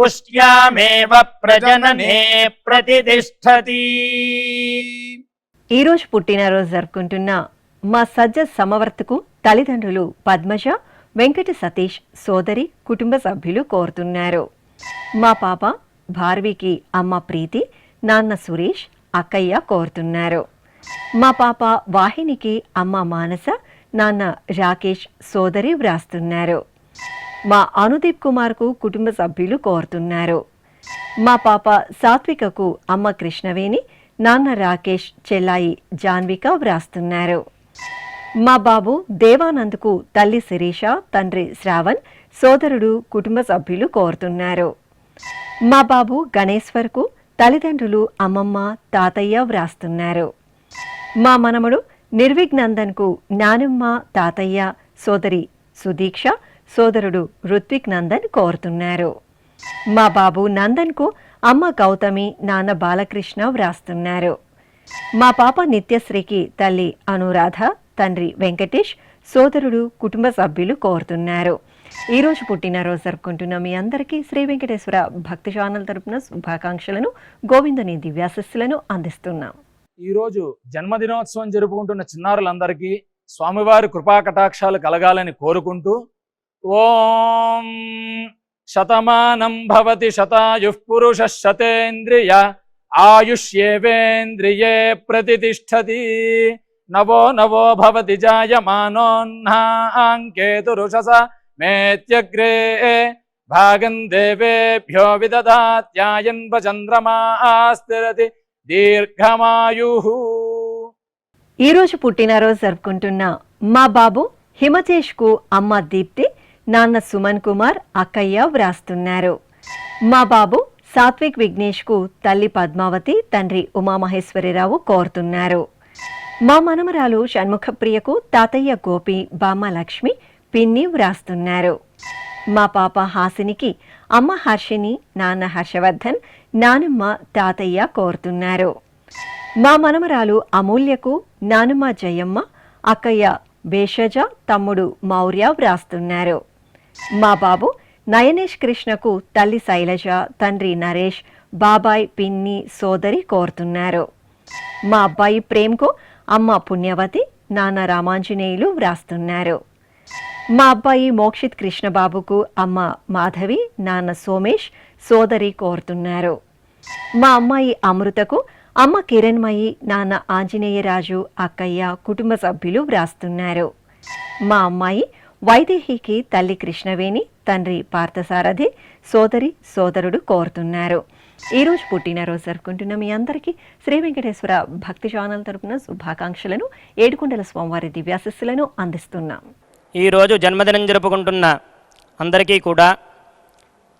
పుష్ట్యామేవ ప్రజననే ప్రతిష్టతి. ఈరోజు పుట్టినరోజు జరుపుకుంటున్న మా సజ్జ సమవర్తకు తల్లిదండ్రులు పద్మజ, వెంకట సతీష్, సోదరి, కుటుంబ సభ్యులు కోరుతున్నారు. మా పాప భార్వికి అమ్మ ప్రీతి, నాన్న సురేష్, అక్కయ్య కోరుతున్నారు. మా పాప వాహినికి అమ్మ మానస, నాన్న రాకేష్, సోదరి వ్రాస్తున్నారు. మా అనుదీప్ కుమార్కు కుటుంబ సభ్యులు కోరుతున్నారు. మా పాప సాత్వికకు అమ్మ కృష్ణవేణి, నాన్న రాకేష్, చెల్లాయి జాన్విక వ్రాస్తున్నారు. మా బాబు దేవానంద్కు తల్లి శిరీష, తండ్రి శ్రావణ్, సోదరుడు, కుటుంబ సభ్యులు కోరుతున్నారు. మా బాబు గణేశ్వర్కు తల్లిదండ్రులు అమ్మమ్మ, తాతయ్య వ్రాస్తున్నారు. మా మనమడు నిర్విఘ్నందన్కు నానమ్మ, తాతయ్య, సోదరి సుదీక్ష, సోదరుడు రుత్విక్ నందన్ కోరుతున్నారు. మా బాబు నందన్కు అమ్మ గౌతమి, నాన్న బాలకృష్ణ వ్రాస్తున్నారు. మా పాప నిత్యశ్రీకి తల్లి అనురాధ, తండ్రి వెంకటేష్, సోదరుడు, కుటుంబ సభ్యులు కోరుతున్నారు. ఈరోజు పుట్టినరోజు జరుపుకుంటున్న మీ అందరికీ శ్రీ వెంకటేశ్వర భక్తి ఛానల్ తరపున శుభాకాంక్షలను, గోవిందుని దివ్యాశస్సులను అందిస్తున్నాం. ఈరోజు జన్మదినోత్సవం జరుపుకుంటున్న చిన్నారులందరికీ స్వామివారి కృపా కటాక్షాలు కలగాలని కోరుకుంటూ, ఓం శతమానం భవతి శతాయుః పురుషః శతేంద్రియ ఆయుష్యేవేంద్రియే ప్రతిష్టతి. నవో నవో భవతి జాయమానోన్హాంకేతురుషస మేత్యగ్రే భాగం దేవేభ్యో విదదాత్యాయన్వ చంద్రమాస్థిరతి దీర్ఘమాయుః. ఈరోజు పుట్టినరోజు జరుపుకుంటున్న మా బాబు హిమచేష్కు అమ్మ దీప్తి, నాన్న సుమన్ కుమార్, అక్కయ్య వ్రాస్తున్నారు. మా బాబు సాత్విక్ విఘ్నేష్కు తల్లి పద్మావతి, తండ్రి ఉమామహేశ్వరిరావు కోరుతున్నారు. మా మనమరాలు షణ్ముఖప్రియకు తాతయ్య గోపి, బామ్మ లక్ష్మి, పిన్ని వ్రాస్తున్నారు. మా పాప హాసినికి అమ్మ హర్షిని, నాన్న హర్షవర్ధన్, నానమ్మ, తాతయ్య కోరుతున్నారు. మా మనమరాలు అమూల్యకు నానమ్మ జయమ్మ, అక్కయ్య భేషజ, తమ్ముడు మౌర్య వ్రాస్తున్నారు. మా బాబు నయనేష్ కృష్ణకు తల్లి శైలజ, తండ్రి నరేష్, బాబాయ్, పిన్ని, సోదరి కోరుతున్నారు. మా అబ్బాయి ప్రేమ్కు అమ్మ పుణ్యవతి, నాన్న రామాంజనేయులు వ్రాస్తున్నారు. మా అబ్బాయి మోక్షిత్ కృష్ణబాబుకు అమ్మ మాధవి, నాన్న సోమేష్, సోదరి కోరుతున్నారు. మా అమ్మాయి అమృతకు అమ్మ కిరణ్మయి, నాన్న ఆంజనేయరాజు, అక్కయ్య, కుటుంబ సభ్యులు వ్రాస్తున్నారు. మా అమ్మాయి వైదేహికి తల్లి కృష్ణవేణి, తండ్రి పార్థసారథి, సోదరి, సోదరుడు కోరుతున్నారు. ఈరోజు పుట్టినరోజు జరుపుకుంటున్న మీ అందరికీ శ్రీ వెంకటేశ్వర భక్తి ఛానల్ తరపున శుభాకాంక్షలను, ఏడుకొండల స్వామివారి దివ్యాశస్సులను అందిస్తున్నాం. ఈరోజు జన్మదినం జరుపుకుంటున్న అందరికీ కూడా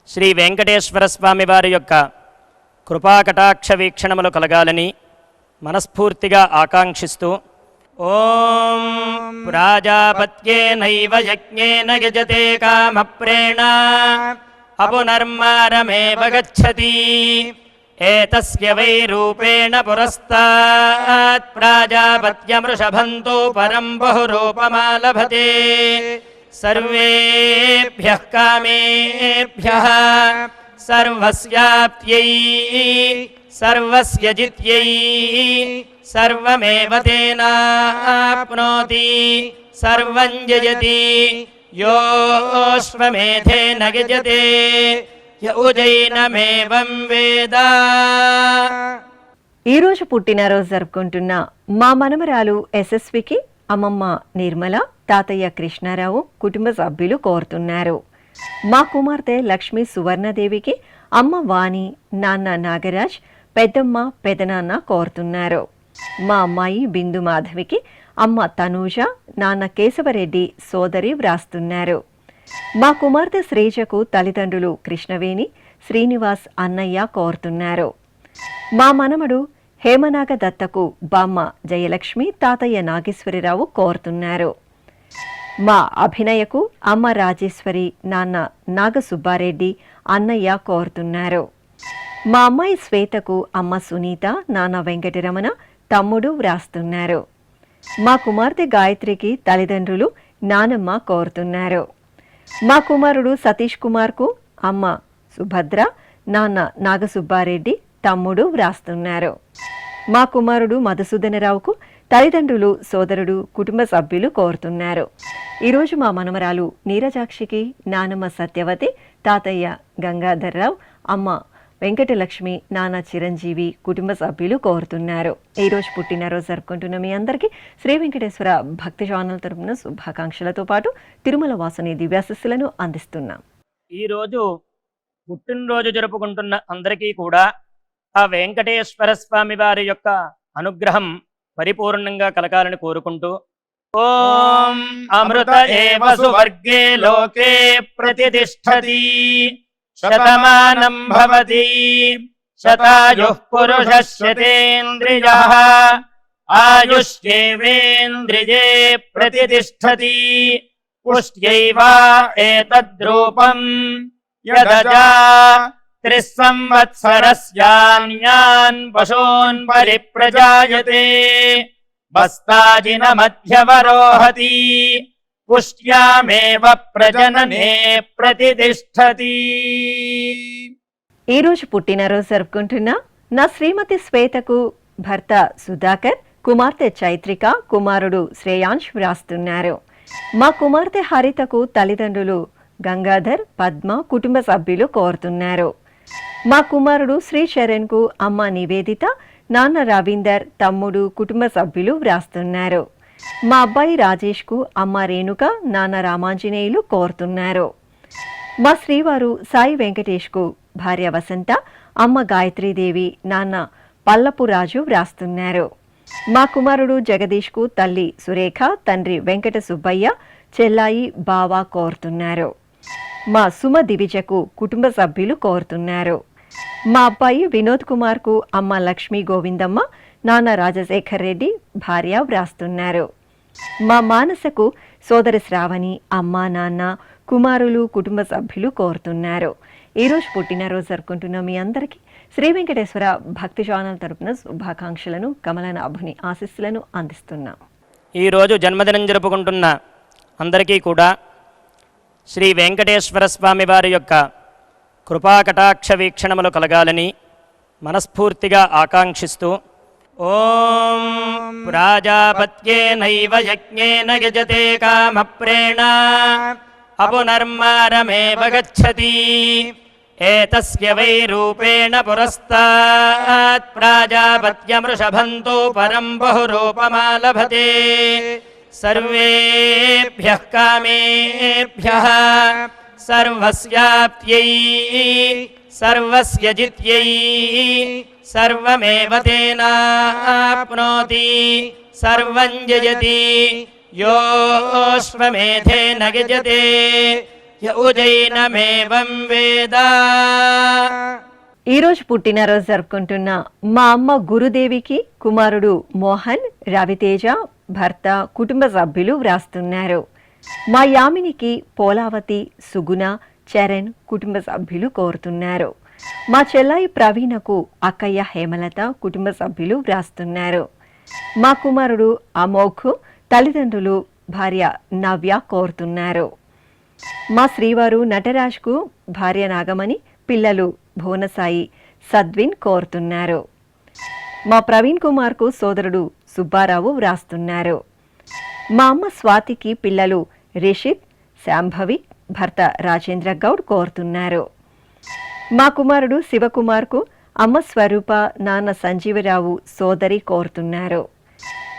శ్రీ వెంకటేశ్వర స్వామి వారి యొక్క కృపాకటాక్ష వీక్షణములు కలగాలని మనస్ఫూర్తిగా ఆకాంక్షిస్తూ, ఓం ప్రాజాపత్యేనైవ యజ్ఞేన యజతే కామప్రేణ అపునర్మారమేవ గచ్చతి ఏతస్య వై రూపేణ పురస్తాత్ ప్రాజాపత్యమృషభంతో పరం బహురూపమాలభతే సర్వేభ్యః కామేభ్యః సర్వస్యాప్త్యై సర్వస్య జిత్యై సర్వమేవ తేనాప్నోతి సర్వం జయతి యోష్వమేధేన గజతే యౌజైనమేవం వేద. ఈరోజు పుట్టినరోజు జరుపుకుంటున్న మా మనమరాలు యశస్వికి అమ్మమ్మ నిర్మల, తాతయ్య కృష్ణారావు, కుటుంబ సభ్యులు కోరుతున్నారు. మా కుమార్తె లక్ష్మీ సువర్ణదేవికి అమ్మ వాణి, నాన్న నాగరాజ్, పెద్దమ్మ, పెదనాన్న కోరుతున్నారు. మా అమ్మాయి బిందు మాధవికి అమ్మ తనూజ, నాన్న కేశవరెడ్డి, సోదరి వ్రాస్తున్నారు. మా కుమార్తె శ్రీజకు తల్లిదండ్రులు కృష్ణవేణి, శ్రీనివాస్, అన్నయ్య కోరుతున్నారు. మా మనమడు హేమనాగ దత్తకు బామ్మ జయలక్ష్మి, తాతయ్య నాగేశ్వరిరావు కోరుతున్నారు. మా అభినయకు అమ్మ రాజేశ్వరి, నాన్న నాగసుబ్బారెడ్డి, అన్నయ్య కోరుతున్నారు. మా అమ్మాయి శ్వేతకు అమ్మ సునీత, నాన్న వెంకటరమణ, తమ్ముడు వ్రాస్తున్నారు. మా కుమార్తె గాయత్రికి తల్లిదండ్రులు నానమ్మ కోరుతున్నారు. మా కుమారుడు సతీష్ కుమార్కు అమ్మ సుభద్ర, నాన్న నాగసుబ్బారెడ్డి, తమ్ముడు వ్రాస్తున్నారు. మా కుమారుడు మధుసూదనరావుకు తల్లిదండ్రులు, సోదరుడు, కుటుంబ సభ్యులు కోరుతున్నారు. ఈరోజు మా మనమరాలు నీరజాక్షికి నానమ్మ సత్యవతి, తాతయ్య గంగాధర్రావు, అమ్మ వెంకటలక్ష్మి, నాన్న చిరంజీవి, కుటుంబ సభ్యులు కోరుతున్నారు. ఈరోజు పుట్టినరోజు జరుపుకుంటున్న మీ అందరికీ శ్రీ వెంకటేశ్వర భక్తి ఛానల్ తరపున శుభాకాంక్షలతో పాటు తిరుమల వాసుని దివ్యాశిస్సులను అందిస్తున్నాం. ఈరోజు పుట్టినరోజు జరుపుకుంటున్న అందరికీ కూడా ఆ వెంకటేశ్వర స్వామి వారి యొక్క అనుగ్రహం పరిపూర్ణంగా కలగాలని కోరుకుంటూ ఓం అమృత ఏవ సువర్గే లోకే ప్రతిష్టతి శతమానం భవతి శతాయుః పురుషः శతేంద్రియః ఆయుష్యేవేంద్రియే ప్రతిష్టతి పుష్ట్యైవా ఏతద్రూపం యదజా త్రిస్సంవత్సరస్యాన్యాన్ పశూన్ పరిప్రజాయతే బస్తాజిన మధ్యవరోహతి పుష్ట్యామేవ ప్రజననే ప్రతిష్టతి. ఈరోజు పుట్టినరోజు జరుపుకుంటున్న నా శ్రీమతి శ్వేతకు భర్త సుధాకర్, కుమార్తె చైత్రిక, కుమారుడు శ్రేయాంశ్ వ్రాస్తున్నారు. మా కుమార్తె హరితకు తల్లిదండ్రులు గంగాధర్, పద్మ, కుటుంబ సభ్యులు కోరుతున్నారు. మా కుమారుడు శ్రీచరణ్కు అమ్మ నివేదిత, నాన్న రవీందర్, తమ్ముడు, కుటుంబ సభ్యులు వ్రాస్తున్నారు. మా అబ్బాయి రాజేష్కు అమ్మ రేణుక, నాన్న రామాంజనేయులు కోరుతున్నారు. మా శ్రీవారు సాయి వెంకటేష్కు భార్య వసంత, అమ్మ గాయత్రీదేవి, నాన్న పల్లపు రాజు వ్రాస్తున్నారు. మా కుమారుడు జగదీష్కు తల్లి సురేఖ, తండ్రి వెంకట సుబ్బయ్య, చెల్లాయి, బావ కోరుతున్నారు. మా సుమ దివిజకు కుటుంబ సభ్యులు కోరుతున్నారు. మా అబ్బాయి వినోద్ కుమార్కు అమ్మ లక్ష్మీ గోవిందమ్మ, నాన్న రాజశేఖర్ రెడ్డి, భార్య వ్రాస్తున్నారు. మా మానసకు సోదరి శ్రావణి, అమ్మ, నాన్న, కుమారులు, కుటుంబ సభ్యులు కోరుతున్నారు. ఈరోజు పుట్టినరోజు జరుపుకుంటున్న మీ అందరికీ శ్రీ వెంకటేశ్వర భక్తి ఛానల్ తరపున శుభాకాంక్షలను, కమలనాభుని ఆశీస్సులను అందిస్తున్నాం. ఈరోజు జన్మదినం జరుపుకుంటున్న అందరికీ కూడా శ్రీ వెంకటేశ్వర స్వామి వారి యొక్క కృపాకటాక్ష వీక్షణములు కలగాలని మనస్ఫూర్తిగా ఆకాంక్షిస్తూ ఓం ప్రాజాపత్యేనైవ యజ్ఞేన యజతే కామప్రేణ అపునర్మారమేవ గచ్చతి ఏతస్య వై రూపేణ పురస్తాత్ ప్రాజాపత్యమృషభంతో పరం బహురూపమాలభతే సర్వేభ్యః కామేభ్యః సర్వస్యాప్త్యై సర్వస్య జిత్యై సర్వమేవ తేనాప్నోతి సర్వం జయతి యోష్వమేధేన గజతే య ఉజైనమేవం వేద. ఈరోజు పుట్టినరోజు జరుపుకుంటున్న మా అమ్మ గురుదేవికి కుమారుడు మోహన్, రవితేజ, భర్త, కుటుంబ సభ్యులు వ్రాస్తున్నారు. మా యామినికి పోలావతి, సుగుణ, చరణ్, కుటుంబ సభ్యులు కోరుతున్నారు. మా చెల్లాయి ప్రవీణకు అక్కయ్య హేమలత, కుటుంబ సభ్యులు వ్రాస్తున్నారు. మా కుమారుడు అమోఘ్, తల్లిదండ్రులు, భార్య నవ్య కోరుతున్నారు. మా శ్రీవారు నటరాజ్కు భార్య నాగమణి, పిల్లలు భువనసాయి, సద్విన్ కోరుతున్నారు. మా ప్రవీణ్ కుమార్కు సోదరుడు సుబ్బారావు వ్రాస్తున్నారు. మా అమ్మ స్వాతికి పిల్లలు రిషిత్, శాంభవి, భర్త రాజేంద్ర గౌడ్ కోరుతున్నారు. మా కుమారుడు శివకుమార్కు అమ్మ స్వరూప, నాన్న సంజీవరావు, సోదరి కోరుతున్నారు.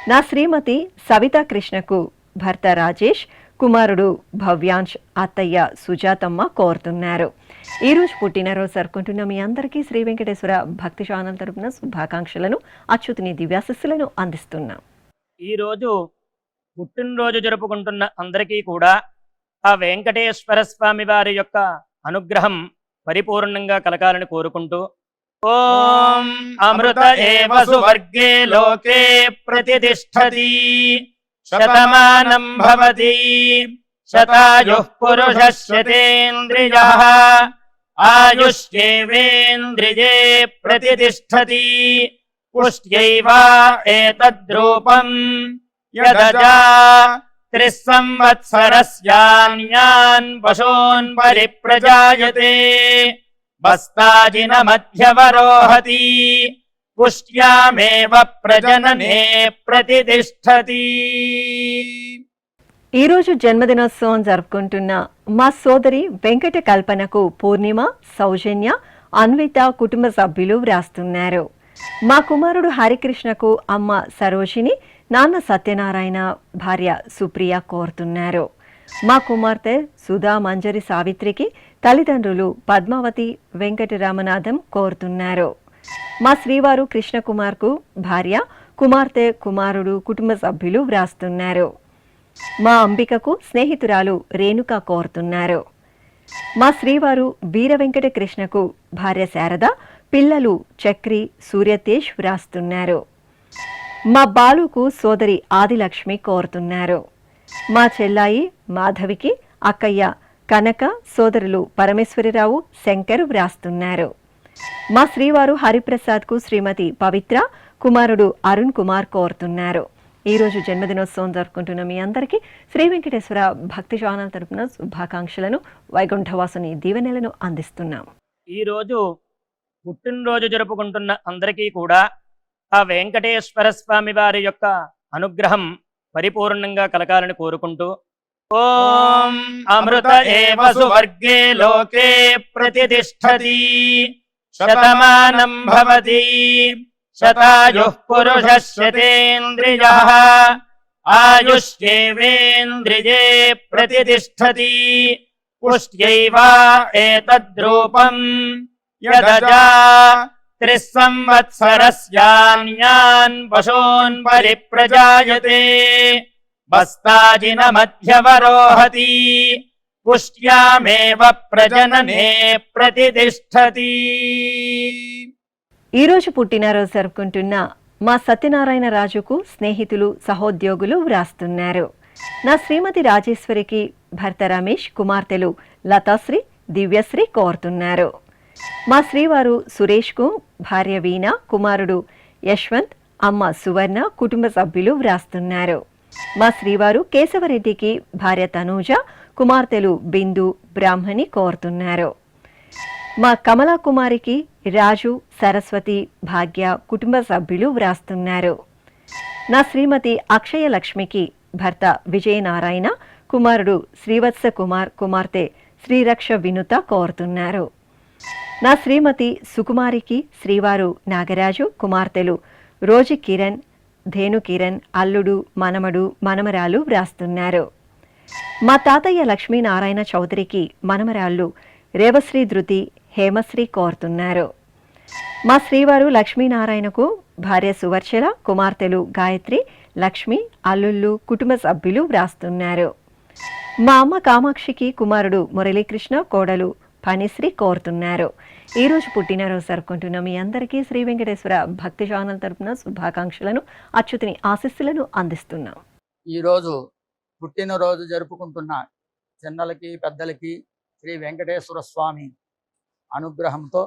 నా శ్రీమతి సవితా కృష్ణకు భర్త రాజేష్, కుమారుడు భవ్యాంశ్, అత్తయ్య సుజాతమ్మ కోరుతున్నారు. ఈరోజు పుట్టినరోజు జరుపుకుంటున్న మీ అందరికీ శ్రీ వెంకటేశ్వర భక్తి ఛానల్ తరపున శుభాకాంక్షలను, అచ్యుతుని దివ్యాశిస్సులను అందిస్తున్నాం. ఈరోజు పుట్టినరోజు జరుపుకుంటున్న అందరికీ కూడా ఆ వెంకటేశ్వర స్వామి వారి యొక్క అనుగ్రహం పరిపూర్ణంగా కలగాలని కోరుకుంటూ ఓం అమృత ఏవ సువర్గే లోకే ప్రతిష్టతి శతమానం భవతి శతాయుః పురుషः శతేంద్రియః ఆయుష్యేవేంద్రియే ప్రతిష్టతి పుష్ట్యైవా ఏతద్రూపం యదజా త్రిస్సంవత్సరస్యాన్యాన్ పశూన్ పరిప్రజాయతే బస్తాజిన మధ్యవరోహతి పుష్ట్యామేవ ప్రజననే ప్రతిష్టతి. ఈరోజు జన్మదినోత్సవం జరుపుకుంటున్న మా సోదరి వెంకట కల్పనకు పూర్ణిమ, సౌజన్య, అన్విత కుటుంబ సభ్యులు వ్రాస్తున్నారు. మా కుమారుడు హరికృష్ణకు అమ్మ సరోజిని, నాన్న సత్యనారాయణ, భార్య సుప్రియ కోరుతున్నారు. మా కుమార్తె సుధా మంజరి సావిత్రికి తల్లిదండ్రులు పద్మావతి, వెంకటరామనాథం కోరుతున్నారు. మా శ్రీవారు కృష్ణకుమార్కు భార్య, కుమార్తె, కుమారుడు, కుటుంబ సభ్యులు వ్రాస్తున్నారు. మా అంబికకు స్నేహితురాలు రేణుక కోరుతున్నారు. మా శ్రీవారు వీర వెంకట కృష్ణకు భార్య శారద, పిల్లలు చక్రి, సూర్యతేజ్ వ్రాస్తున్నారు. మా బాలుకు సోదరి ఆదిలక్ష్మి కోరుతున్నారు. మా చెల్లాయి మాధవికి అక్కయ్య కనక, సోదరులు పరమేశ్వరరావు, శంకర్ వ్రాస్తున్నారు. మా శ్రీవారు హరిప్రసాద్కు శ్రీమతి పవిత్ర, కుమారుడు అరుణ్ కుమార్ కోరుతున్నారు. ఈరోజు జన్మదినోత్సవం జరుపుకుంటున్న మీ అందరికీ శ్రీ వెంకటేశ్వర భక్తి ఛానల్ తరపున శుభాకాంక్షలను, వైకుంఠవాసుని దీవెనలను అందిస్తున్నాం. ఈరోజు పుట్టినరోజు జరుపుకుంటున్న అందరికీ కూడా ఆ వెంకటేశ్వర స్వామి వారి యొక్క అనుగ్రహం పరిపూర్ణంగా కలగాలని కోరుకుంటూ, ఓం అమృత ఏవ సువర్గే లోకే ప్రతిష్టతి శతమానం భవతి శతాయుః పురుషः శతేంద్రియః ఆయుష్యేవేంద్రియే ప్రతిష్టతి పుష్ట్యైవ ఏతద్రూపం యదజా త్రిస్సంవత్సరస్యాన్యాన్ పశూన్ పరిప్రజాయతే బస్తాజిన మధ్యవరోహతి పుష్ట్యామేవ ప్రజననే ప్రతిష్టతి. ఈరోజు పుట్టినరోజు జరుపుకుంటున్న మా సత్యనారాయణ రాజుకు స్నేహితులు, సహోద్యోగులు వ్రాస్తున్నారు. నా శ్రీమతి రాజేశ్వరికి భర్త రమేష్, కుమార్తెలు లతాశ్రీ, దివ్యశ్రీ కోరుతున్నారు. మా శ్రీవారు సురేష్కు భార్య వీణ, కుమారుడు యశ్వంత్, అమ్మ సువర్ణ, కుటుంబ సభ్యులు వ్రాస్తున్నారు. మా శ్రీవారు కేశవరెడ్డికి భార్య తనూజ, కుమార్తెలు బిందు, బ్రాహ్మణి కోరుతున్నారు. మా కమలా కుమారికి రాజు, సరస్వతి, భాగ్య, కుటుంబ సభ్యులు వ్రాస్తున్నారు. నా శ్రీమతి అక్షయ లక్ష్మికి భర్త విజయనారాయణ, కుమారుడు శ్రీవత్స కుమార్, కుమార్తె శ్రీరక్ష వినుత కోరుతున్నారు. నా శ్రీమతి సుకుమారికి శ్రీవారు నాగరాజు, కుమార్తెలు రోజు కిరణ్, ధేను కిరణ్, అల్లుడు, మనమడు, మనమరాలు వ్రాస్తున్నారు. మా తాతయ్య లక్ష్మీనారాయణ చౌదరికి మనమరాళ్ళు రేవశ్రీ ధృతి, హేమశ్రీ కోరుతున్నారు. మా శ్రీవారు లక్ష్మీనారాయణకు భార్య సువర్చల, కుమార్తెలు గాయత్రి, లక్ష్మి, అల్లుళ్ళు, కుటుంబ సభ్యులు వ్రాస్తున్నారు. మా అమ్మ కామాక్షికి కుమారుడు మురళీకృష్ణ, కోడలు ఫణిశ్రీ కోరుతున్నారు. ఈరోజు పుట్టినరోజు జరుపుకుంటున్న మీ అందరికీ శ్రీ వెంకటేశ్వర భక్తి ఛానల్ తరపున శుభాకాంక్షలను, అచ్యుతుని ఆశీస్సులను అందిస్తున్నాం. ఈరోజు పుట్టినరోజు జరుపుకుంటున్న చిన్నలకి, పెద్దలకి శ్రీ వెంకటేశ్వర స్వామి అనుగ్రహంతో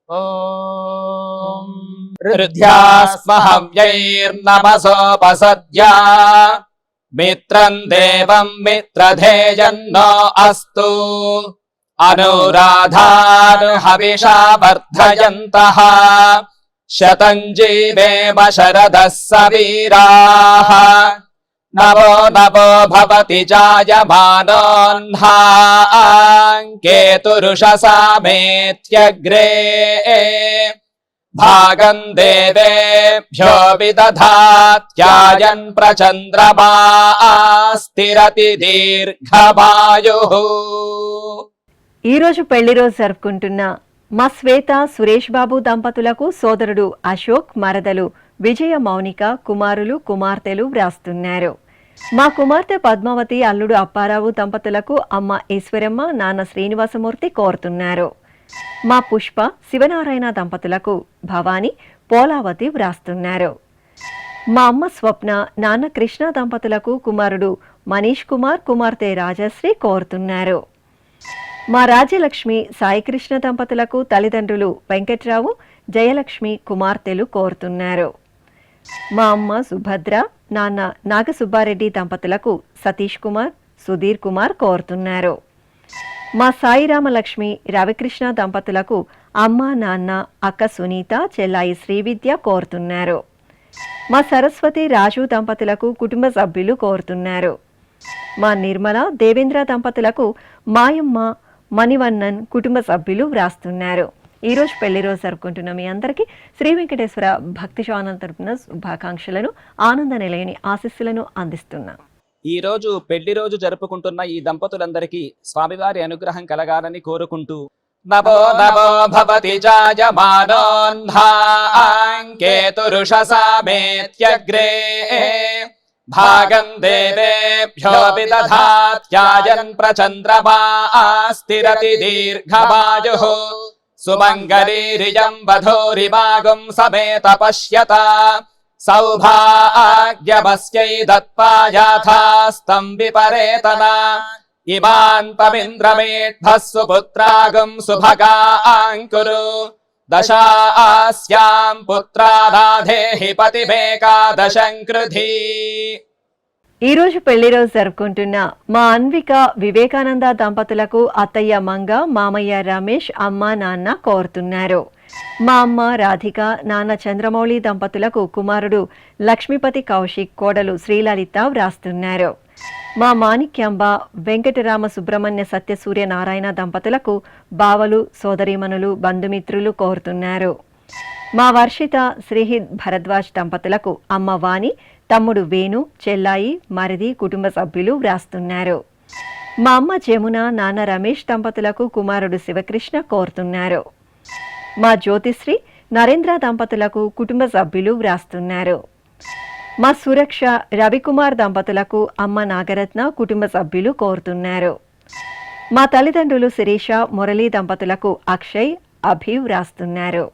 ఓం హృద్యాస్మహవ్యైర్నమసోపసద్యా మిత్రం దేవం మిత్రధేయన్నో అస్తు అనురాధాను హవిషా వర్ధయంతః శతం జీవేమ శరదః సవీరాః నవో నవో భవతి జాయమానోన్హాం కేతురుషసామేత్యగ్రే భాగం దేవేభ్యో విదధాత్యాయన్ ప్రచంద్రమా స్థిరతి దీర్ఘమాయుః. ఈరోజు పెళ్లి రోజు జరుపుకుంటున్న మా శ్వేత, సురేష్ బాబు దంపతులకు సోదరుడు అశోక్, మరదలు విజయ మౌనిక, కుమారులు, కుమార్తెలు వ్రాస్తున్నారు. మా కుమార్తె పద్మావతి, అల్లుడు అప్పారావు దంపతులకు అమ్మ ఈశ్వరమ్మ, నాన్న శ్రీనివాసమూర్తి కోరుతున్నారు. మా పుష్ప, శివనారాయణ దంపతులకు భవాని, పోలావతి వ్రాస్తున్నారు. మా అమ్మ స్వప్న, నాన్న కృష్ణ దంపతులకు కుమారుడు మనీష్ కుమార్, కుమార్తె రాజశ్రీ కోరుతున్నారు. మా రాజ్యలక్ష్మి, సాయికృష్ణ దంపతులకు తల్లిదండ్రులు వెంకట్రావు, జయలక్ష్మి, కుమార్తెలు కోరుతున్నారు. మా అమ్మ సుభద్ర, నాన్న నాగసుబ్బారెడ్డి దంపతులకు సతీష్ కుమార్, సుధీర్ కుమార్ కోరుతున్నారు. మా సాయిరామలక్ష్మి, రవికృష్ణ దంపతులకు అమ్మ నాన్న అక్క సునీత చెల్లాయి శ్రీవిద్య కోరుతున్నారు. మా సరస్వతి రాజు దంపతులకు కుటుంబ సభ్యులు కోరుతున్నారు. మా నిర్మల దేవేంద్ర దంపతులకు మాయమ్మ మణివన్నన్ కుటుంబ సభ్యులు వ్రాస్తున్నారు. ఈరోజు పెళ్లి రోజు జరుపుకుంటున్న మీ అందరికీ శ్రీ వెంకటేశ్వర భక్తి ఛానల్ తరపున శుభాకాంక్షలను ఆనంద నిలయని ఆశీస్సులను అందిస్తున్నాం. ఈ రోజు పెళ్లి రోజు జరుపుకుంటున్న ఈ దంపతులందరికీ స్వామివారి అనుగ్రహం కలగాలని కోరుకుంటూ నమో నమో భవతి జాయమానోన్హాంకేతురుషసామేత్యగ్రే భాగం దేవేభ్యో విదధాత్యాయన్ ప్రచంద్రమా స్థిరతి దీర్ఘమాయుః సుమంగళీరియం వధూరిమాగం సమేత పశ్యత సౌభాగ్యమస్యై దత్పాయాథాస్తం విపరేతనా ఇమాన్ పమింద్రమేఢ్భః సుపుత్రాగం సుభగాంకురు దశాస్యాం పుత్రానాధేహి పతిమేకాదశం కృధి. ఈ రోజు పెళ్లి రోజు జరుపుకుంటున్న మా అన్విక వివేకానంద దంపతులకు అత్తయ్య మంగ మామయ్య రమేష్ అమ్మ నాన్న కోరుతున్నారు. మా అమ్మ రాధిక నాన్న చంద్రమౌళి దంపతులకు కుమారుడు లక్ష్మీపతి కౌశిక్ కోడలు శ్రీలలిత వ్రాస్తున్నారు. మా మాణిక్యాంబ వెంకటరామ సుబ్రహ్మణ్య సత్యసూర్య నారాయణ దంపతులకు బావలు సోదరీమణులు బంధుమిత్రులు కోరుతున్నారు. మా వర్షిత శ్రీహిత్ భరద్వాజ్ దంపతులకు అమ్మ వాణి తమ్ముడు వేణు చెల్లాయి మరిది కుటుంబ సభ్యులు వ్రాస్తున్నారు. మా అమ్మ జమున నాన్న రమేష్ దంపతులకు కుమారుడు శివకృష్ణ కోరుతున్నారు. మా జ్యోతిశ్రీ నరేంద్ర దంపతులకు కుటుంబ సభ్యులు వ్రాస్తున్నారు. మా సురక్ష రవికుమార్ దంపతులకు అమ్మ నాగరత్న కుటుంబ సభ్యులు కోరుతున్నారు. మా తల్లిదండ్రులు శిరీష మురళీ దంపతులకు అక్షయ్ అభి వ్రాస్తున్నారు.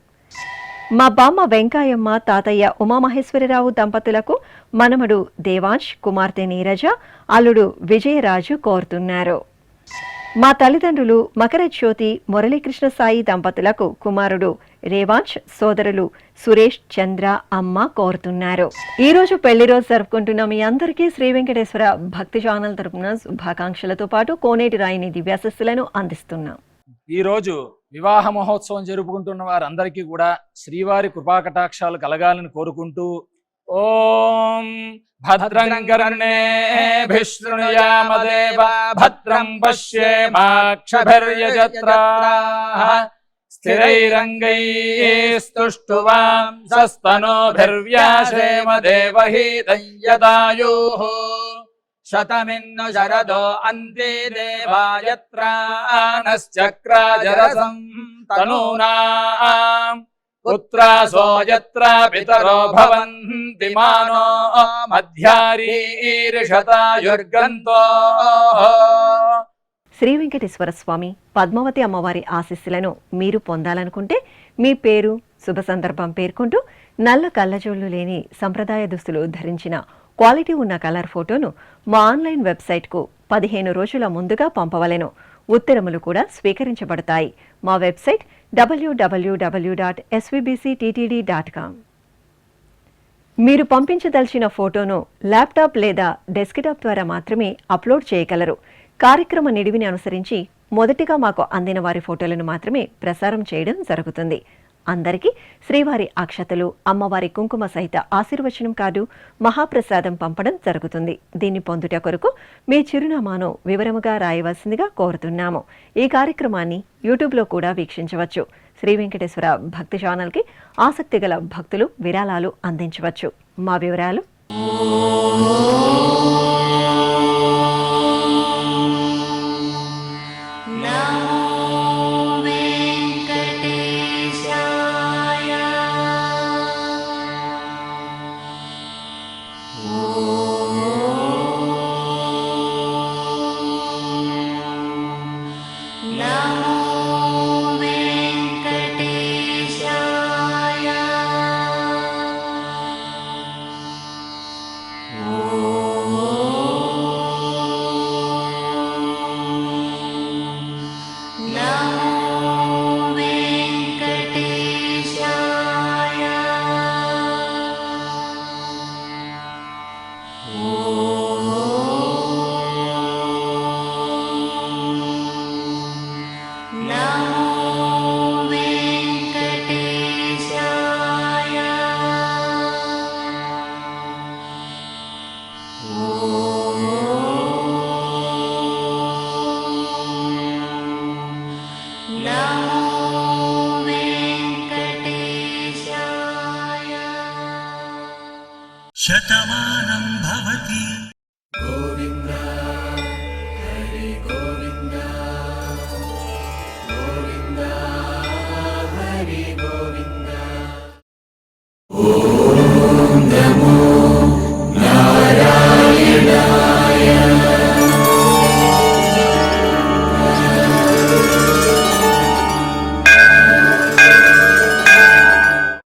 మా బామ్మ వెంకాయమ్మ తాతయ్య ఉమామహేశ్వరరావు దంపతులకు మనమడు దేవాంశ్ కుమార్తె నీరజ అల్లుడు విజయరాజు కోరుతున్నారు. మా తల్లిదండ్రులు మకర జ్యోతి మురళీకృష్ణ సాయి దంపతులకు కుమారుడు రేవాంశ్ సోదరులు సురేష్ చంద్ర అమ్మ కోరుతున్నారు. ఈ రోజు పెళ్లి రోజు జరుపుకుంటున్న మీ అందరికీ శ్రీ వెంకటేశ్వర భక్తి ఛానల్ తరపున శుభాకాంక్షలతో పాటు కోనేటి రాయిని దివ్యాశస్సులను అందిస్తున్నాం. ఈ రోజు వివాహ మహోత్సవం జరుపుకుంటున్న వారందరికీ కూడా శ్రీవారి కృపాకటాక్షాలు కలగాలని కోరుకుంటూ ఓం భద్రం కర్ణేభిః శృణుయామదేవ భద్రం పశ్యేమాక్షభిర్యజత్రాః స్థిరైరంగైస్తుష్టువాంసస్తనోభిర్వ్యాసేమ దేవహీతం యదాయుః శతమిన్ను శరదో అంతే దేవాయత్రానశ్చక్రాజరసం తనూనాం పుత్రాసో యత్ర పితరో భవంతి మానో మధ్యారీర్షతాయుర్గంతో. శ్రీ వెంకటేశ్వర స్వామి పద్మావతి అమ్మవారి ఆశీస్సులను మీరు పొందాలనుకుంటే మీ పేరు శుభ సందర్భం పేర్కొంటూ నల్ల కళ్ళజోళ్లు లేని సంప్రదాయ దుస్తులు ధరించిన క్వాలిటీ ఉన్న కలర్ ఫోటోను మా ఆన్లైన్ వెబ్సైట్కు 15 రోజుల ముందుగా పంపవలెను. ఉత్తరములు కూడా స్వీకరించబడతాయి. మా వెబ్సైట్ www.svbcttd.com. మీరు పంపించదలిచిన ఫోటోను ల్యాప్టాప్ లేదా డెస్క్టాప్ ద్వారా మాత్రమే అప్లోడ్ చేయగలరు. కార్యక్రమ నిడివిని అనుసరించి మొదటిగా మాకు అందిన వారి ఫోటోలను మాత్రమే ప్రసారం చేయడం జరుగుతుంది. అందరికీ శ్రీవారి అక్షతలు అమ్మవారి కుంకుమ సహిత ఆశీర్వచనం కార్డు మహాప్రసాదం పంపడం జరుగుతుంది. దీన్ని పొందుట కొరకు మీ చిరునామాను వివరముగా రాయవలసిందిగా కోరుతున్నాము. ఈ కార్యక్రమాన్ని యూట్యూబ్లో కూడా వీక్షించవచ్చు. శ్రీ వెంకటేశ్వర భక్తి ఛానల్కి ఆసక్తి గల భక్తులు విరాళాలు అందించవచ్చు. మా వివరాలు నమో శతమానం భవతి